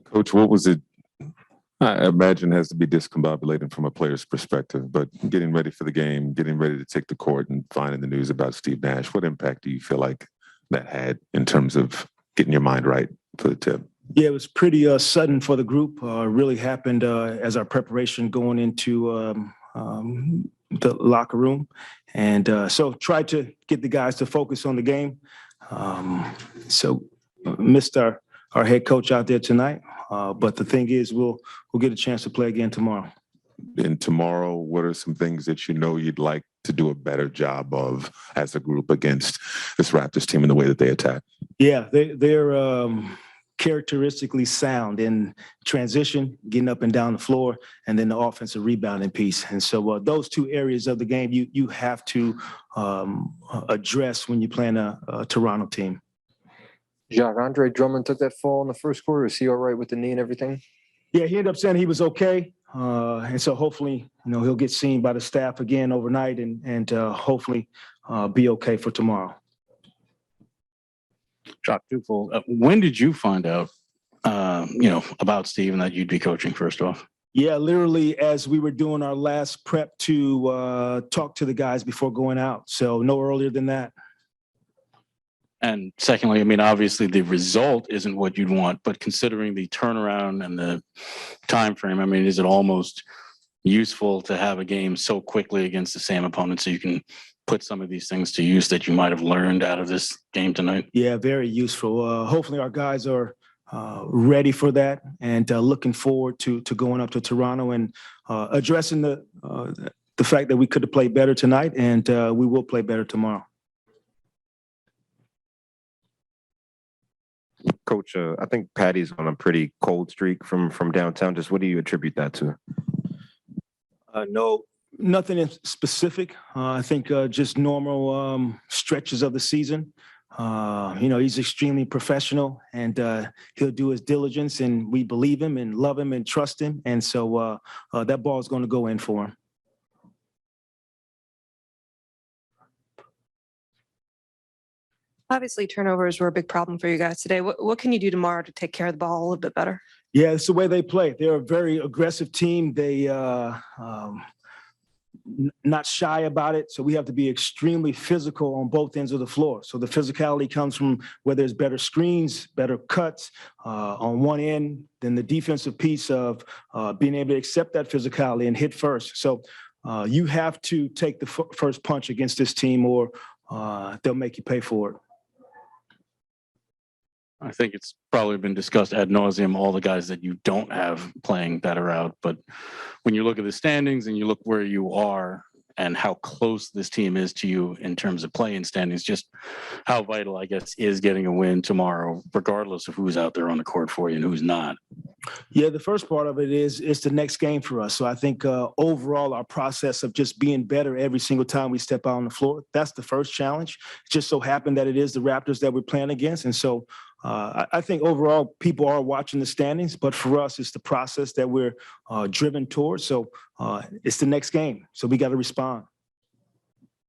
Coach, what was it? I imagine it has to be discombobulating from a player's perspective, but getting ready for the game, getting ready to take the court and finding the news about Steve Nash, what impact do you feel like that had in terms of getting your mind right for the tip? Yeah, it was pretty sudden for the group. Really happened as our preparation going into the locker room. And so tried to get the guys to focus on the game. So missed our head coach out there tonight. But the thing is, we'll get a chance to play again tomorrow. And tomorrow, what are some things that you know you'd like to do a better job of as a group against this Raptors team in the way that they attack? Yeah, they're characteristically sound in transition, getting up and down the floor, and then the offensive rebounding piece. And so those two areas of the game you have to address when you're playing a Toronto team. Jacque, Andre Drummond took that fall in the first quarter. Is he all right with the knee and everything? Yeah, he ended up saying he was okay. And so hopefully, he'll get seen by the staff again overnight and hopefully be okay for tomorrow. Jacque, twofold. When did you find out, about Steve and that you'd be coaching, first off? Yeah, literally as we were doing our last prep to talk to the guys before going out. So no earlier than that. And secondly, I mean, obviously the result isn't what you'd want, but considering the turnaround and the time frame, I mean, is it almost useful to have a game so quickly against the same opponent so you can put some of these things to use that you might have learned out of this game tonight? Yeah, very useful. Hopefully our guys are ready for that and looking forward to going up to Toronto and addressing the fact that we could have played better tonight and we will play better tomorrow. Coach, I think Patty's on a pretty cold streak from downtown. Just what do you attribute that to? No, nothing in specific. I think just normal stretches of the season. He's extremely professional and he'll do his diligence, and we believe him and love him and trust him. And so that ball is going to go in for him. Obviously, turnovers were a big problem for you guys today. What can you do tomorrow to take care of the ball a little bit better? Yeah, it's the way they play. They're a very aggressive team. They not shy about it. So we have to be extremely physical on both ends of the floor. So the physicality comes from whether it's better screens, better cuts on one end, then the defensive piece of being able to accept that physicality and hit first. So you have to take the first punch against this team or they'll make you pay for it. I think it's probably been discussed ad nauseum, all the guys that you don't have playing that are out. But when you look at the standings and you look where you are and how close this team is to you in terms of play-in standings, just how vital, I guess, is getting a win tomorrow, regardless of who's out there on the court for you and who's not. Yeah, the first part of it is it's the next game for us. So I think overall our process of just being better every single time we step out on the floor, that's the first challenge. It just so happened that it is the Raptors that we're playing against. And so I think overall people are watching the standings, but for us, it's the process that we're driven towards. So it's the next game. So we got to respond.